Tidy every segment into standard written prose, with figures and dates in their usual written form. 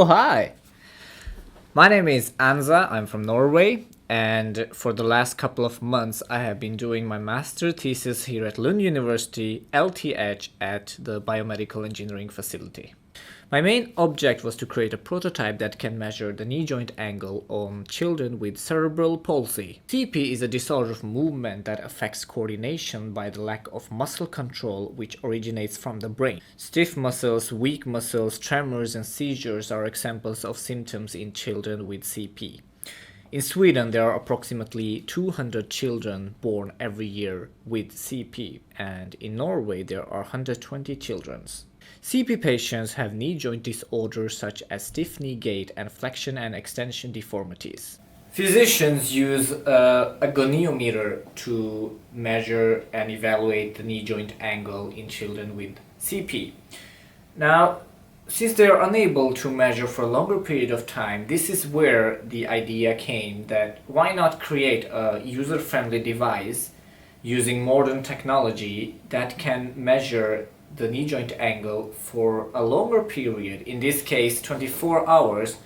Oh, hi! My name is Anza, I'm from Norway, and for the last couple of months I have been doing my master thesis here at Lund University, LTH, at the biomedical engineering facility. My main object was to create a prototype that can measure the knee joint angle on children with cerebral palsy. CP is a disorder of movement that affects coordination by the lack of muscle control, which originates from the brain. Stiff muscles, weak muscles, tremors, and seizures are examples of symptoms in children with CP. In Sweden, there are approximately 200 children born every year with CP, and in Norway, there are 120 children. CP patients have knee joint disorders such as stiff knee gait and flexion and extension deformities. Physicians use a goniometer to measure and evaluate the knee joint angle in children with CP. Now, since they are unable to measure for a longer period of time, this is where the idea came that why not create a user-friendly device using modern technology that can measure the knee joint angle for a longer period, in this case 24 hours,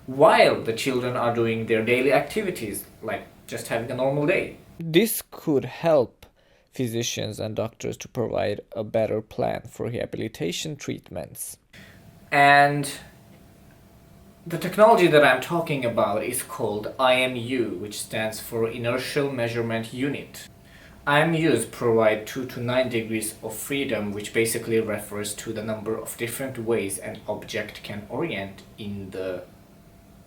while the children are doing their daily activities, like just having a normal day. This could help physicians and doctors to provide a better plan for rehabilitation treatments. And the technology that I'm talking about is called IMU, which stands for Inertial Measurement Unit. IMUs provide 2 to 9 degrees of freedom, which basically refers to the number of different ways an object can orient in the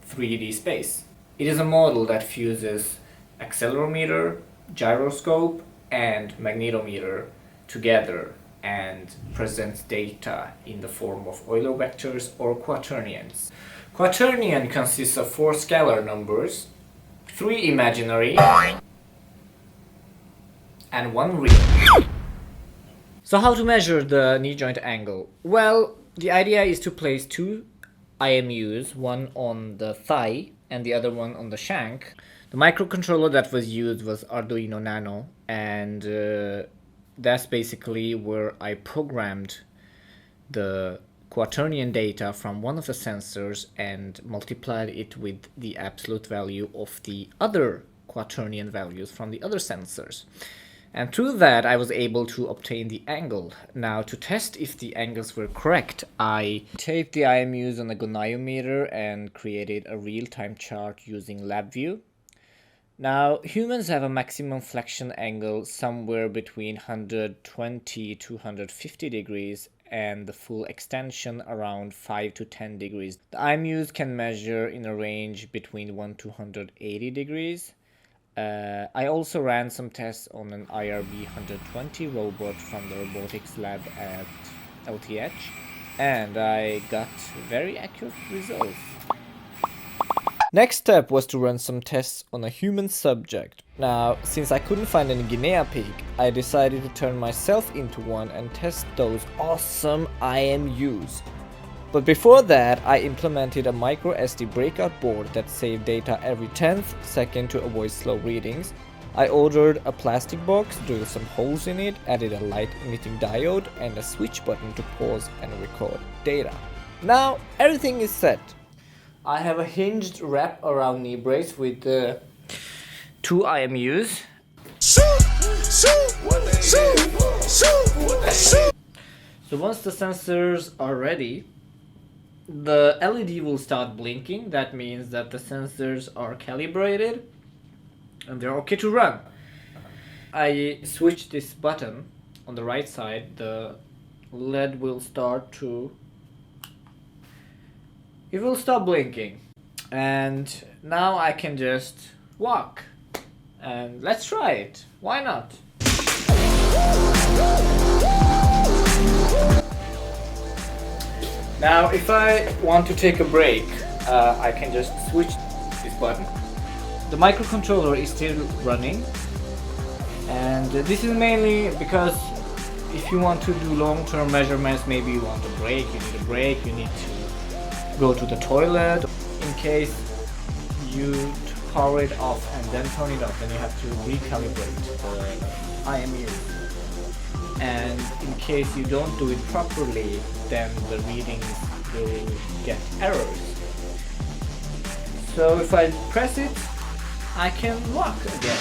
3D space. It is a model that fuses accelerometer, gyroscope, and magnetometer together and presents data in the form of Euler vectors or quaternions. Quaternion consists of 4 scalar numbers, 3 imaginary, and 1 real. So how to measure the knee joint angle? Well, the idea is to place 2 IMUs, one on the thigh and the other one on the shank. The microcontroller that was used was Arduino Nano, and that's basically where I programmed the quaternion data from one of the sensors and multiplied it with the absolute value of the other quaternion values from the other sensors. And through that, I was able to obtain the angle. Now, to test if the angles were correct, I taped the IMUs on a goniometer and created a real-time chart using LabVIEW. Now, humans have a maximum flexion angle somewhere between 120 to 150 degrees and the full extension around 5 to 10 degrees. The IMUs can measure in a range between 1 to 180 degrees. I also ran some tests on an IRB 120 robot from the robotics lab at LTH, and I got very accurate results. Next step was to run some tests on a human subject. Now, since I couldn't find any guinea pig, I decided to turn myself into one and test those awesome IMUs. But before that, I implemented a micro SD breakout board that saved data every 10th second to avoid slow readings. I ordered a plastic box, drilled some holes in it, added a light emitting diode and a switch button to pause and record data. Now everything is set. I have a hinged wrap around knee brace with 2 IMUs. So once the sensors are ready, the LED will start blinking. That means that the sensors are calibrated and they're okay to run. I switch this button on the right side, the LED will start to... It will stop blinking. And now I can just walk. And let's try it. Why not? Now, if I want to take a break, I can just switch this button. The microcontroller is still running, and this is mainly because if you want to do long-term measurements, maybe you want a break, you need a break, you need to go to the toilet. In case you power it off and then turn it off, then you have to recalibrate the IMU. And in case you don't do it properly, then the readings will get errors. So if I press it, I can walk again.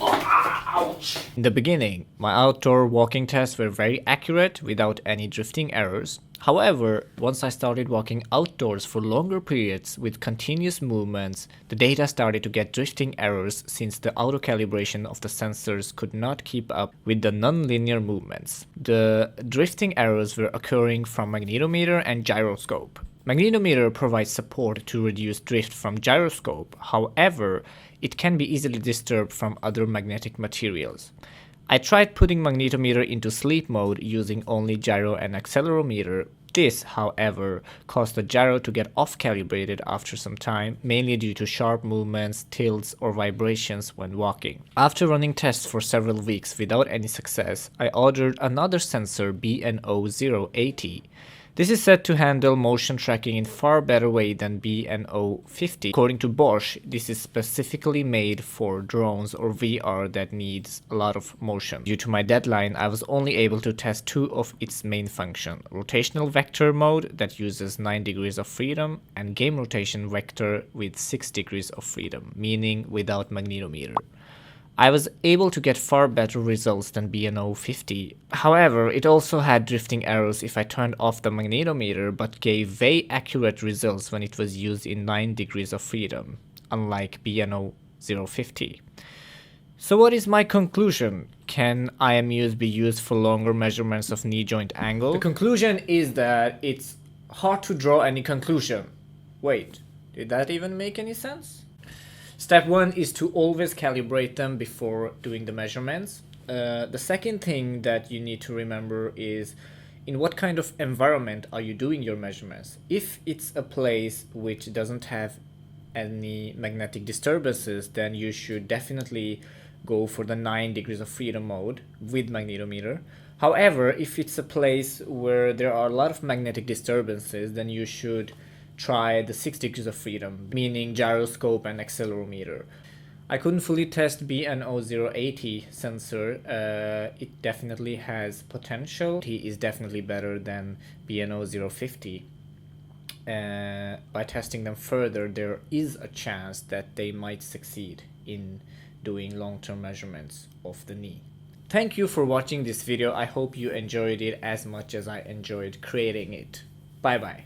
Ouch! In the beginning, my outdoor walking tests were very accurate without any drifting errors. However, once I started walking outdoors for longer periods with continuous movements, the data started to get drifting errors since the auto-calibration of the sensors could not keep up with the non-linear movements. The drifting errors were occurring from magnetometer and gyroscope. Magnetometer provides support to reduce drift from gyroscope, however, it can be easily disturbed from other magnetic materials. I tried putting magnetometer into sleep mode using only gyro and accelerometer. This, however, caused the gyro to get off-calibrated after some time, mainly due to sharp movements, tilts, or vibrations when walking. After running tests for several weeks without any success, I ordered another sensor BNO080. This is said to handle motion tracking in far better way than BNO050. According to Bosch, this is specifically made for drones or VR that needs a lot of motion. Due to my deadline, I was only able to test two of its main functions: rotational vector mode that uses 9 degrees of freedom and game rotation vector with 6 degrees of freedom, meaning without magnetometer. I was able to get far better results than BNO050. However, it also had drifting errors if I turned off the magnetometer, but gave very accurate results when it was used in 9 degrees of freedom, unlike BNO050. So what is my conclusion? Can IMUs be used for longer measurements of knee joint angle? The conclusion is that it's hard to draw any conclusion. Wait, did that even make any sense? Step 1 is to always calibrate them before doing the measurements. The second thing that you need to remember is in what kind of environment are you doing your measurements. If it's a place which doesn't have any magnetic disturbances, then you should definitely go for the 9 degrees of freedom mode with magnetometer. However, if it's a place where there are a lot of magnetic disturbances, then you should try the 6 degrees of freedom, meaning gyroscope and accelerometer. I couldn't fully test BNO080 sensor. It definitely has potential. It is definitely better than BNO050. By testing them further, there is a chance that they might succeed in doing long-term measurements of the knee. Thank you for watching this video. I hope you enjoyed it as much as I enjoyed creating it. Bye bye.